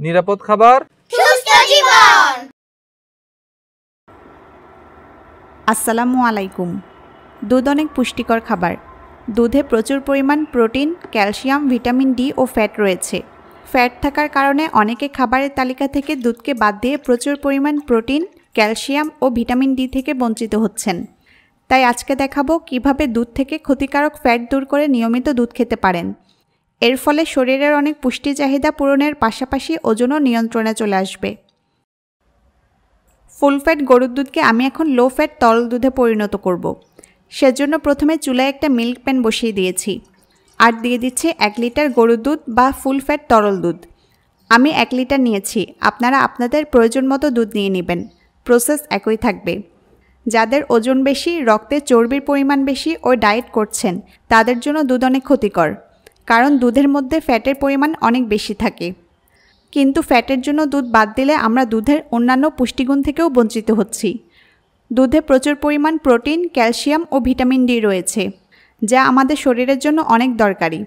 নিরাপদ খাবার, সুস্থ জীবন। আসসালামু আলাইকুম। দুধ অনেক পুষ্টিকর খাবার। দুধে প্রচুর পরিমাণ প্রোটিন, ক্যালসিয়াম, ভিটামিন ডি ও ফ্যাট রয়েছে। ফ্যাট থাকার কারণে অনেকে খাবারের তালিকা থেকে দুধকে বাদ দিয়ে প্রচুর পরিমাণ প্রোটিন, ক্যালসিয়াম ও ভিটামিন ডি থেকে বঞ্চিত হচ্ছেন। তাই আজকে দেখাবো কিভাবে দুধ থেকে ক্ষতিকারক ফ্যাট দূর করে নিয়মিত দুধ খেতে পারেন। এর ফলে শরীরের অনেক পুষ্টি চাহিদা পূরণের পাশাপাশি ওজনও নিয়ন্ত্রণে চলে আসবে। ফুল ফ্যাট গরুর দুধকে আমি এখন লো ফ্যাট তরল দুধে পরিণত করব। সেজন্য প্রথমে চুলায় একটা মিল্ক প্যান বসিয়ে দিয়েছি আর দিয়ে দিচ্ছি 1 লিটার গরুর দুধ বা ফুল ফ্যাট তরল দুধ। আমি 1 লিটার নিয়েছি, আপনারা আপনাদের প্রয়োজন মতো দুধ নিয়ে নেবেন। প্রসেস একই থাকবে। যাদের ওজন বেশি, রক্তে চর্বির পরিমাণ বেশি ও ডায়েট করছেন তাদের জন্য দুধ অনেক ক্ষতিকর, কারণ দুধের মধ্যে ফ্যাটের পরিমাণ অনেক বেশি থাকে। কিন্তু ফ্যাটের জন্য দুধ বাদ দিলে আমরা দুধের অন্যান্য পুষ্টিগুণ থেকেও বঞ্চিত হচ্ছি। দুধে প্রচুর পরিমাণ প্রোটিন, ক্যালসিয়াম ও ভিটামিন ডি রয়েছে, যা আমাদের শরীরের জন্য অনেক দরকারি।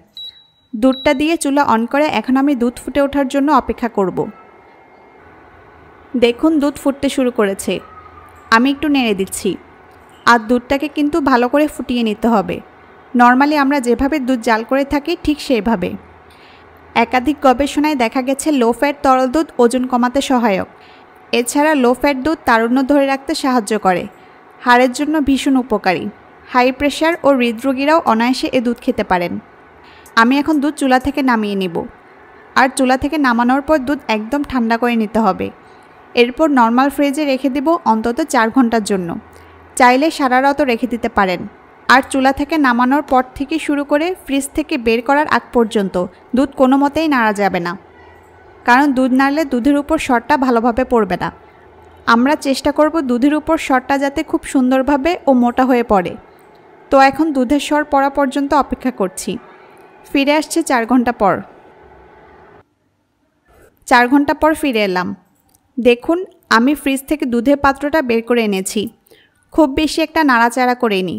দুধটা দিয়ে চুলা অন করে এখন আমি দুধ ফুটে ওঠার জন্য অপেক্ষা করব। দেখুন দুধ ফুটতে শুরু করেছে। আমি একটু নেড়ে দিচ্ছি। আর দুধটাকে কিন্তু ভালো করে ফুটিয়ে নিতে হবে। নর্মালি আমরা যেভাবে দুধ জাল করে থাকি ঠিক সেইভাবে। একাধিক গবেষণায় দেখা গেছে লো ফ্যাট তরল দুধ ওজন কমাতে সহায়ক। এছাড়া লো ফ্যাট দুধ তারুণ্য ধরে রাখতে সাহায্য করে, হাড়ের জন্য ভীষণ উপকারী। হাই প্রেশার ও হৃদরোগীরাও অনায়াসে এ দুধ খেতে পারেন। আমি এখন দুধ চুলা থেকে নামিয়ে নিব। আর চুলা থেকে নামানোর পর দুধ একদম ঠান্ডা করে নিতে হবে। এরপর নর্মাল ফ্রিজে রেখে দেব অন্তত 4 ঘন্টার জন্য। চাইলে সারা রাতও রেখে দিতে পারেন। আর চুলা থেকে নামানোর পর থেকে শুরু করে ফ্রিজ থেকে বের করার আগ পর্যন্ত দুধ কোনো মতেই নাড়া যাবে না, কারণ দুধ নাড়লে দুধের উপর সরটা ভালোভাবে পড়বে না। আমরা চেষ্টা করব দুধের উপর সরটা যাতে খুব সুন্দরভাবে ও মোটা হয়ে পড়ে। তো এখন দুধের সর পড়া পর্যন্ত অপেক্ষা করছি। ফিরে আসছে 4 ঘন্টা পর। 4 ঘন্টা পর ফিরে এলাম। দেখুন আমি ফ্রিজ থেকে দুধের পাত্রটা বের করে এনেছি। খুব বেশি একটা নাড়াচাড়া করিনি।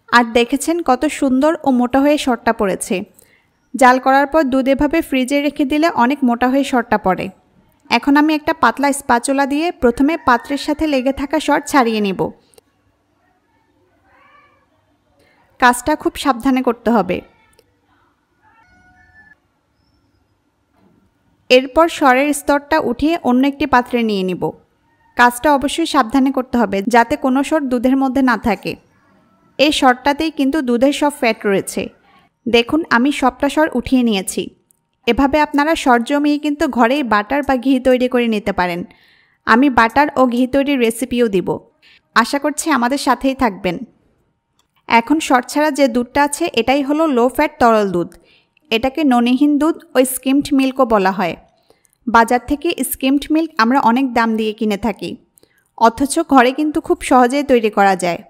আর দেখেছেন কত সুন্দর ও মোটা হয়ে সরটা পড়েছে। জাল করার পর দুধ এভাবে ফ্রিজে রেখে দিলে অনেক মোটা হয়ে সরটা পড়ে। এখন আমি একটা পাতলা স্প্যাচুলা দিয়ে প্রথমে পাত্রের সাথে লেগে থাকা সর ছাড়িয়ে নেব। কাজটা খুব সাবধানে করতে হবে। এরপর সরের স্তরটা উঠিয়ে অন্য একটি পাত্রে নিয়ে নিব। কাজটা অবশ্যই সাবধানে করতে হবে যাতে কোনো সর দুধের মধ্যে না থাকে। এই সরটাতেই কিন্তু দুধের সব ফ্যাট রয়েছে। দেখুন আমি সবটা সর উঠিয়ে নিয়েছি। এভাবে আপনারা সর জমিয়ে কিন্তু ঘরেই বাটার বা ঘি তৈরি করে নিতে পারেন। আমি বাটার ও ঘি তৈরির রেসিপিও দিব। আশা করছি আমাদের সাথেই থাকবেন। এখন সর ছাড়া যে দুধটা আছে এটাই হলো লো ফ্যাট তরল দুধ। এটাকে ননিহীন দুধ ও স্কিমড মিল্কও বলা হয়। বাজার থেকে স্কিমড মিল্ক আমরা অনেক দাম দিয়ে কিনে থাকি, অথচ ঘরে কিন্তু খুব সহজেই তৈরি করা যায়।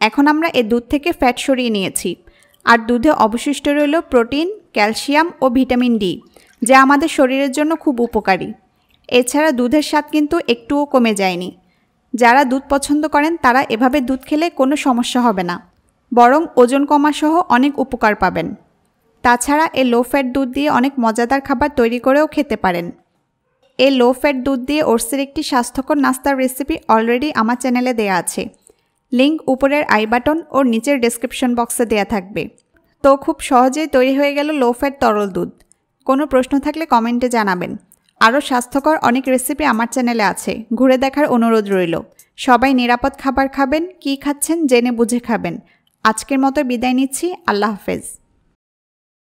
এখন আমরা এই দুধ থেকে ফ্যাট সরিয়ে নিয়েছি। আর দুধে অবশিষ্ট রইল প্রোটিন, ক্যালসিয়াম ও ভিটামিন ডি, যা আমাদের শরীরের জন্য খুব উপকারী। এছাড়া দুধের স্বাদ কিন্তু একটুও কমে যায়নি। যারা দুধ পছন্দ করেন তারা এভাবে দুধ খেলে কোনো সমস্যা হবে না, বরং ওজন কমাসহ অনেক উপকার পাবেন। তাছাড়া এই লো ফ্যাট দুধ দিয়ে অনেক মজাদার খাবার তৈরি করেও খেতে পারেন। এই লো ফ্যাট দুধ দিয়ে ওটসের একটি স্বাস্থ্যকর নাস্তার রেসিপি অলরেডি আমার চ্যানেলে দেয়া আছে। লিঙ্ক উপরের আই বাটন ও নিচের ডেসক্রিপশন বক্সে দেয়া থাকবে। তো খুব সহজেই তৈরি হয়ে গেল লো ফ্যাট তরল দুধ। কোনো প্রশ্ন থাকলে কমেন্টে জানাবেন। আরও স্বাস্থ্যকর অনেক রেসিপি আমার চ্যানেলে আছে, ঘুরে দেখার অনুরোধ রইল। সবাই নিরাপদ খাবার খাবেন, কী খাচ্ছেন জেনে বুঝে খাবেন। আজকের মতো বিদায় নিচ্ছি। আল্লাহ হাফেজ।